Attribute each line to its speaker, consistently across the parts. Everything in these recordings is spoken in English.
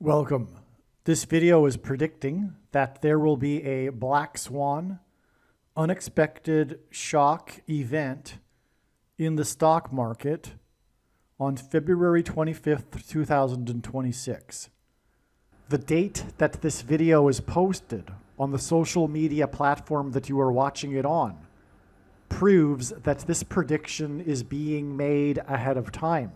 Speaker 1: Welcome. This video is predicting that there will be a black swan, unexpected shock event in the stock market on February 25th, 2026. The date that this video is posted on the social media platform that you are watching it on proves that this prediction is being made ahead of time,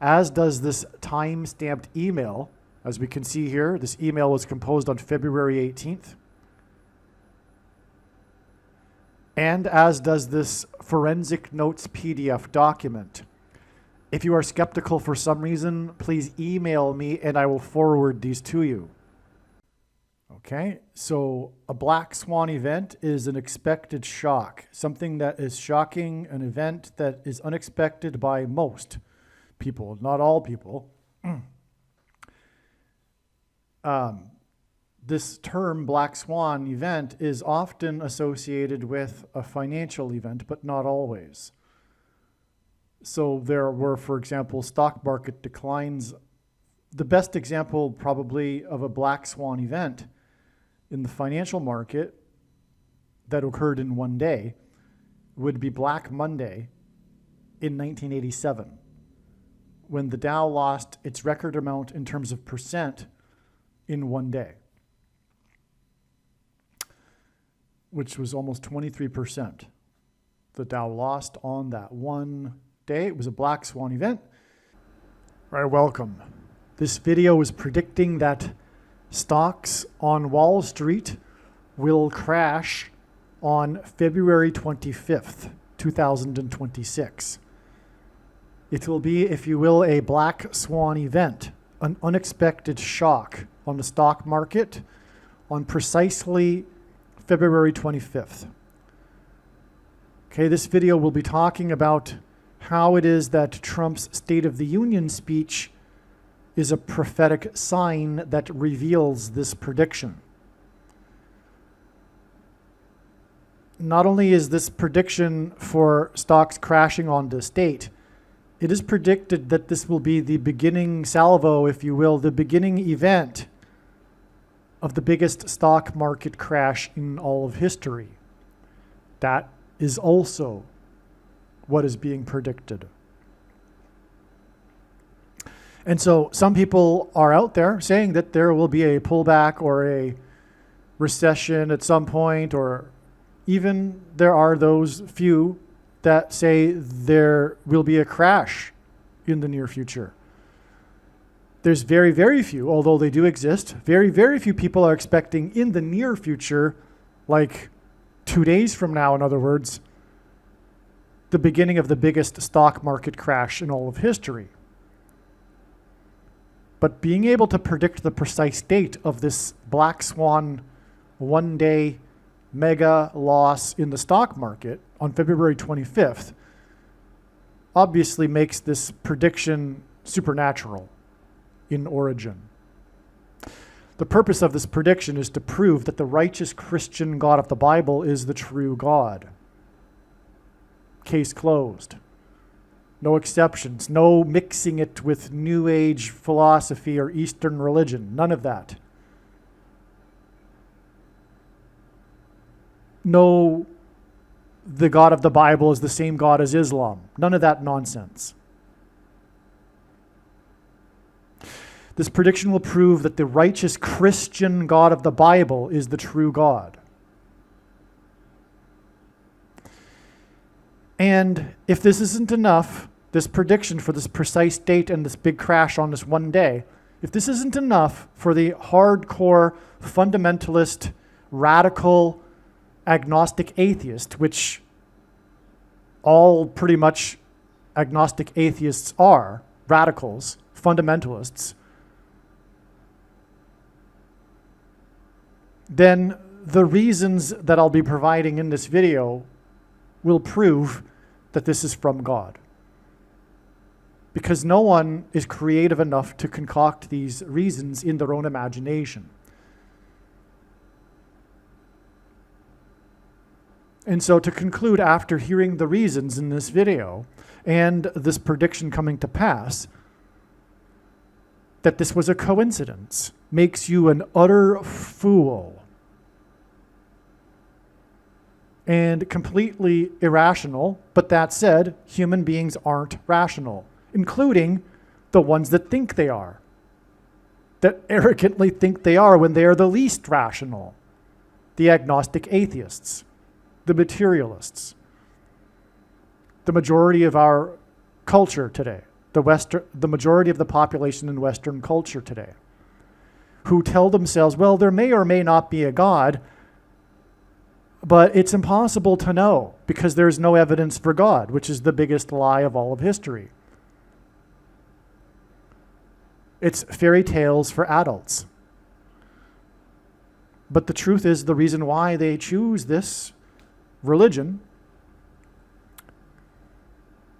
Speaker 1: as does this time-stamped email. As we can see here, this email was composed on February 18th. And as does this forensic notes PDF document. If you are skeptical for some reason, please email me and I will forward these to you. Okay, so a black swan event is an expected shock, something that is shocking, an event that is unexpected by most people, not all people. This term, black swan event, is often associated with a financial event, but not always. So there were, for example, stock market declines. The best example probably of a black swan event in the financial market that occurred in one day would be Black Monday in 1987, when the Dow lost its record amount in terms of percent in one day, which was almost 23%. The Dow lost on that one day. It was a black swan event. All right, welcome. This video is predicting that stocks on Wall Street will crash on February 25th, 2026. It will be, if you will, a black swan event, an unexpected shock on the stock market on precisely February 25th. Okay, this video will be talking about how it is that Trump's State of the Union speech is a prophetic sign that reveals this prediction. Not only is this prediction for stocks crashing on this date, it is predicted that this will be the beginning salvo, if you will, the beginning event of the biggest stock market crash in all of history. That is also what is being predicted. And so some people are out there saying that there will be a pullback or a recession at some point, or even there are those few that say there will be a crash in the near future. There's very, very few, although they do exist, very, very few people are expecting in the near future, like 2 days from now, in other words, the beginning of the biggest stock market crash in all of history. But being able to predict the precise date of this black swan one-day mega loss in the stock market on February 25th obviously makes this prediction supernatural in origin. The purpose of this prediction is to prove that the righteous Christian God of the Bible is the true God. Case closed. No exceptions, no mixing it with New Age philosophy or Eastern religion, none of that. No, the God of the Bible is the same God as Islam, none of that nonsense. This prediction will prove that the righteous Christian God of the Bible is the true God. And if this isn't enough, this prediction for this precise date and this big crash on this one day, if this isn't enough for the hardcore, fundamentalist, radical, agnostic atheist, which all pretty much agnostic atheists are, radicals, fundamentalists, then the reasons that I'll be providing in this video will prove that this is from God. Because no one is creative enough to concoct these reasons in their own imagination. And so to conclude, after hearing the reasons in this video and this prediction coming to pass, that this was a coincidence makes you an utter fool and completely irrational. But that said, human beings aren't rational, including the ones that think they are, that arrogantly think they are when they are the least rational. The agnostic atheists, the materialists, the majority of our culture today, the majority of the population in Western culture today, who tell themselves, well, there may or may not be a God, but it's impossible to know because there's no evidence for God, which is the biggest lie of all of history. It's fairy tales for adults. But the truth is, the reason why they choose this religion,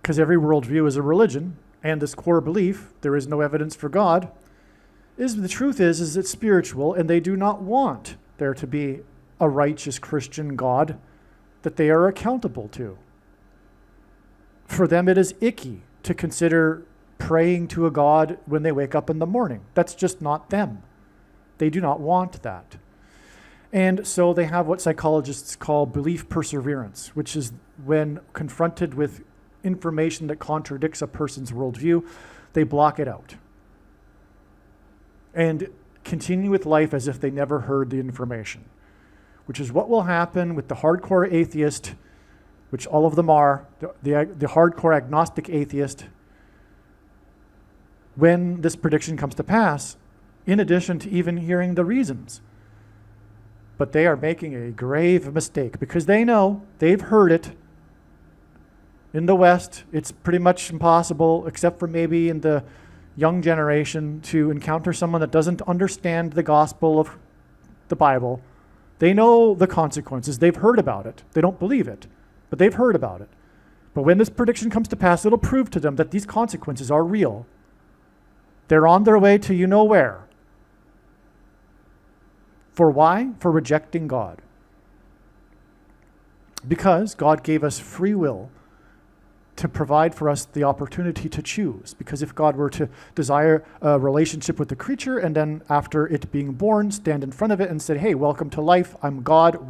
Speaker 1: because every worldview is a religion, and this core belief, there is no evidence for God, is the truth is it's spiritual, and they do not want there to be a righteous Christian God that they are accountable to. For them, it is icky to consider praying to a God when they wake up in the morning. That's just not them. They do not want that. And so they have what psychologists call belief perseverance, which is when confronted with information that contradicts a person's worldview, they block it out and continue with life as if they never heard the information, which is what will happen with the hardcore atheist, which all of them are, the hardcore agnostic atheist, when this prediction comes to pass, in addition to even hearing the reasons. But they are making a grave mistake because they know, they've heard it. In the West, it's pretty much impossible, except for maybe in the young generation, to encounter someone that doesn't understand the gospel of the Bible. They know the consequences. They've heard about it. They don't believe it, but they've heard about it. But when this prediction comes to pass, it'll prove to them that these consequences are real. They're on their way to you know where. For why? For rejecting God. Because God gave us free will to provide for us the opportunity to choose. Because if God were to desire a relationship with the creature and then after it being born, stand in front of it and say, hey, welcome to life, I'm God,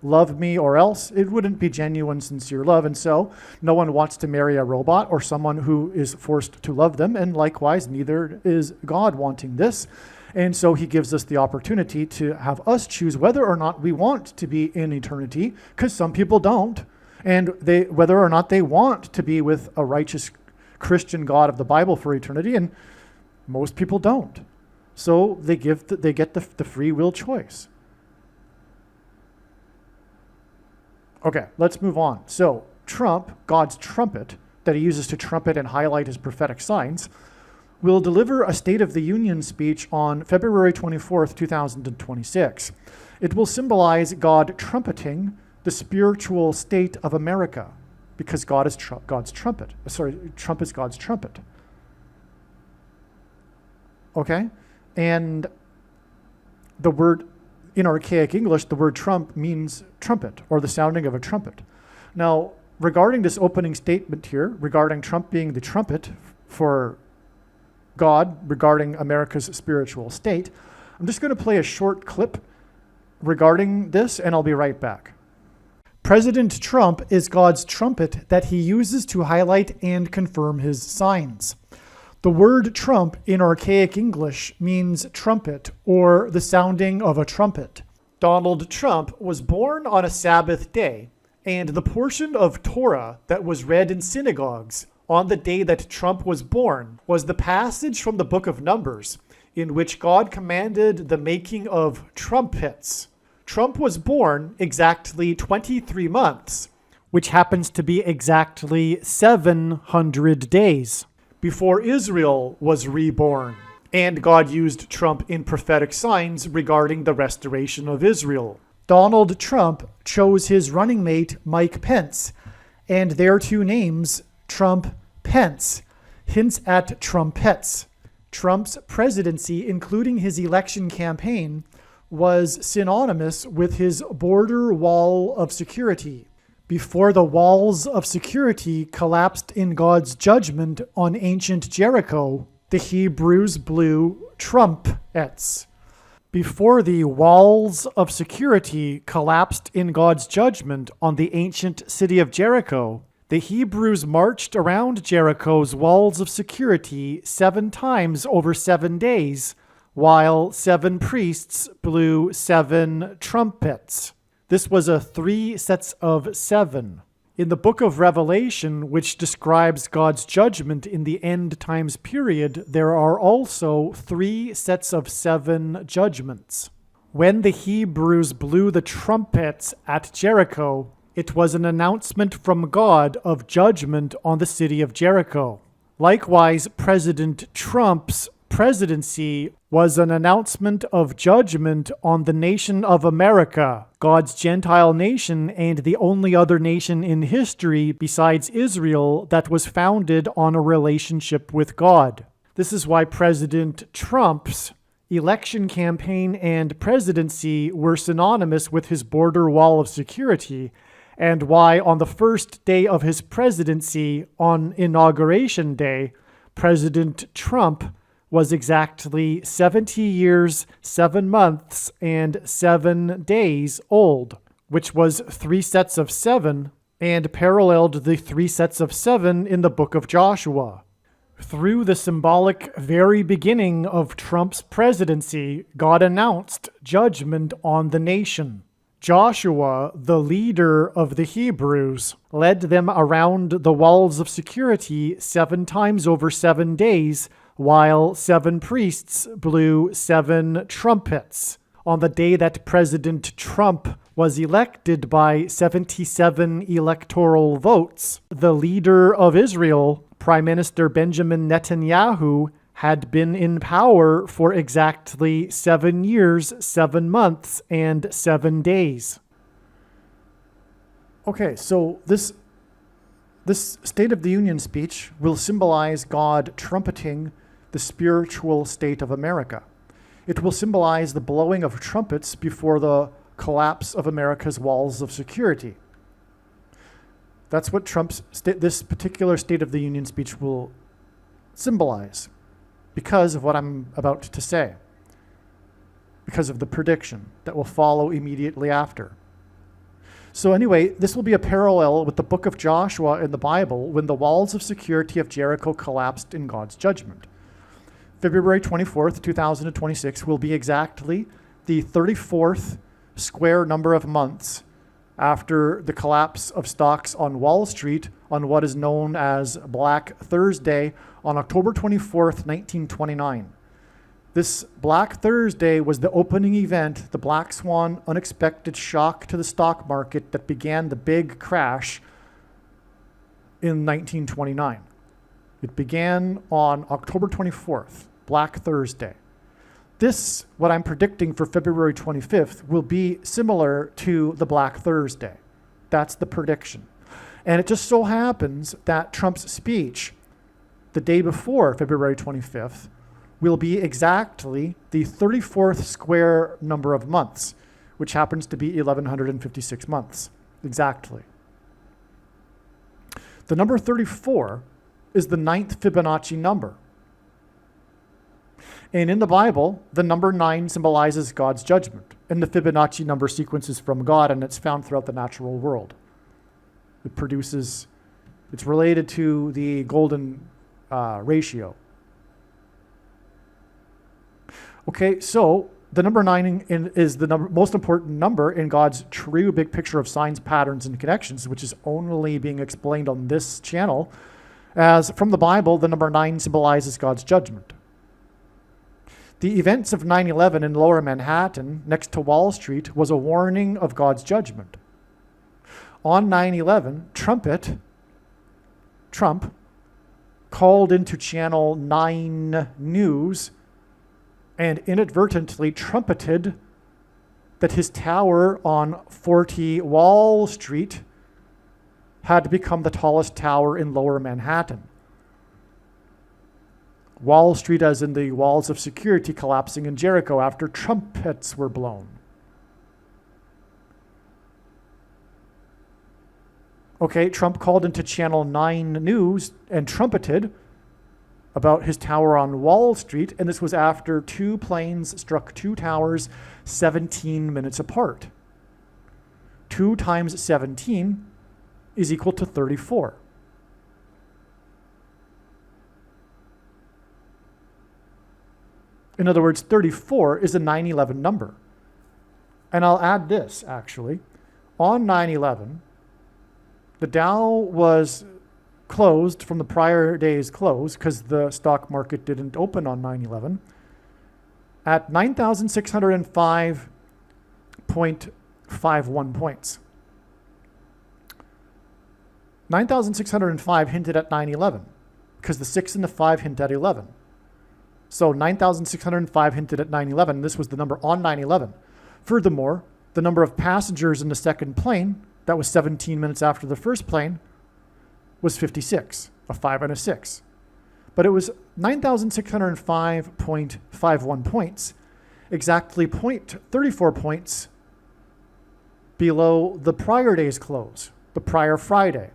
Speaker 1: love me or else, it wouldn't be genuine, sincere love. And so no one wants to marry a robot or someone who is forced to love them. And likewise, neither is God wanting this. And so he gives us the opportunity to have us choose whether or not we want to be in eternity, because some people don't. And whether or not they want to be with a righteous Christian God of the Bible for eternity, and most people don't. So they get the free will choice. Okay, let's move on. So Trump, God's trumpet, that he uses to trumpet and highlight his prophetic signs, will deliver a State of the Union speech on February 24th, 2026. It will symbolize God trumpeting the spiritual state of America, because God is God's trumpet. Trump is God's trumpet. Okay? And the word, in archaic English, the word trump means trumpet, or the sounding of a trumpet. Now, regarding this opening statement here, regarding Trump being the trumpet for God, regarding America's spiritual state, I'm just going to play a short clip regarding this, and I'll be right back. President Trump is God's trumpet that he uses to highlight and confirm his signs. The word trump in archaic English means trumpet, or the sounding of a trumpet. Donald Trump was born on a Sabbath day, and the portion of Torah that was read in synagogues on the day that Trump was born was the passage from the book of Numbers, in which God commanded the making of trumpets. Trump was born exactly 23 months, which happens to be exactly 700 days, before Israel was reborn. And God used Trump in prophetic signs regarding the restoration of Israel. Donald Trump chose his running mate, Mike Pence, and their two names, Trump-Pence, hints at trumpets. Trump's presidency, including his election campaign, was synonymous with his border wall of security. Before the walls of security collapsed in God's judgment on ancient Jericho the Hebrews blew trumpets. Before the walls of security collapsed in God's judgment on the ancient city of Jericho, the Hebrews marched around Jericho's walls of security 7 times over 7 days, while 7 priests blew 7 trumpets. This was a 3 sets of 7. In the book of Revelation, which describes God's judgment in the end times period, there are also 3 sets of 7 judgments. When the Hebrews blew the trumpets at Jericho, it was an announcement from God of judgment on the city of Jericho. Likewise, President Trump's presidency was an announcement of judgment on the nation of America, God's Gentile nation and the only other nation in history besides Israel that was founded on a relationship with God. This is why President Trump's election campaign and presidency were synonymous with his border wall of security, and why on the first day of his presidency, on Inauguration Day, President Trump was exactly 70 years, 7 months, and 7 days old, which was 3 sets of 7, and paralleled the 3 sets of 7 in the book of Joshua. Through the symbolic very beginning of Trump's presidency, God announced judgment on the nation. Joshua, the leader of the Hebrews, led them around the walls of security 7 times over 7 days, while 7 priests blew 7 trumpets. On the day that President Trump was elected by 77 electoral votes, the leader of Israel, Prime Minister Benjamin Netanyahu, had been in power for exactly 7 years, 7 months, and 7 days. Okay, so this State of the Union speech will symbolize God trumpeting the spiritual state of America. It will symbolize the blowing of trumpets before the collapse of America's walls of security. That's what this particular State of the Union speech will symbolize because of what I'm about to say, because of the prediction that will follow immediately after. So anyway, this will be a parallel with the book of Joshua in the Bible when the walls of security of Jericho collapsed in God's judgment. February 24th, 2026 will be exactly the 34th square number of months after the collapse of stocks on Wall Street on what is known as Black Thursday on October 24th, 1929. This Black Thursday was the opening event, the Black Swan unexpected shock to the stock market that began the big crash in 1929. It began on October 24th. Black Thursday. This, what I'm predicting for February 25th, will be similar to the Black Thursday. That's the prediction. And it just so happens that Trump's speech the day before February 25th will be exactly the 34th square number of months, which happens to be 1156 months. Exactly. The number 34 is the 9th Fibonacci number. And in the Bible, the number 9 symbolizes God's judgment. And the Fibonacci number sequence is from God, and it's found throughout the natural world. It's related to the golden ratio. Okay, so the number 9 is the most important number in God's true big picture of signs, patterns, and connections, which is only being explained on this channel. As from the Bible, the number 9 symbolizes God's judgment. The events of 9/11 in Lower Manhattan, next to Wall Street, was a warning of God's judgment. On 9/11, Trump called into Channel 9 News and inadvertently trumpeted that his tower on 40 Wall Street had become the tallest tower in Lower Manhattan. Wall Street as in the walls of security collapsing in Jericho after trumpets were blown. Okay, Trump called into Channel 9 News and trumpeted about his tower on Wall Street, and this was after two planes struck two towers 17 minutes apart. 2 times 17 is equal to 34. In other words, 34 is a 9/11 number. And I'll add this, actually. On 9/11, the Dow was closed from the prior day's close because the stock market didn't open on 9/11 at 9,605.51 points. 9,605 hinted at 9/11 because the 6 and the 5 hint at 11. So 9,605 hinted at 9/11. This was the number on 9/11. Furthermore, the number of passengers in the second plane, that was 17 minutes after the first plane, was 56, a 5 and a 6. But it was 9,605.51 points, exactly 34 points below the prior day's close, the prior Friday,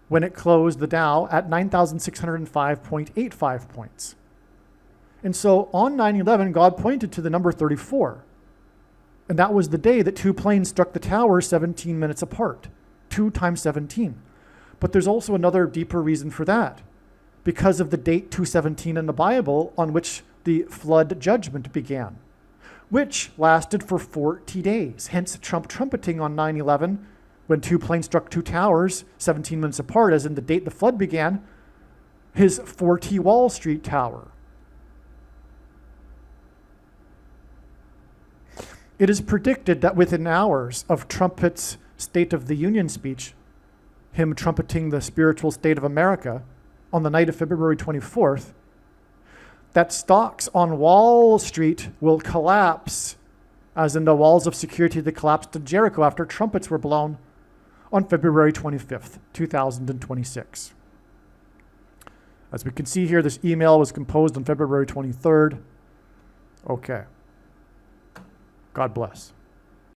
Speaker 1: when it closed the Dow at 9,605.85 points. And so on 9/11, God pointed to the number 34. And that was the day that two planes struck the tower 17 minutes apart, 2 times 17. But there's also another deeper reason for that. Because of the date 217 in the Bible on which the flood judgment began, which lasted for 40 days. Hence Trump trumpeting on 9/11 when two planes struck two towers 17 minutes apart, as in the date the flood began, his 40 Wall Street tower. It is predicted that within hours of Trump's State of the Union speech, him trumpeting the spiritual state of America on the night of February 24th, that stocks on Wall Street will collapse, as in the walls of security that collapsed in Jericho after trumpets were blown on February 25th, 2026. As we can see here, this email was composed on February 23rd. Okay. God bless.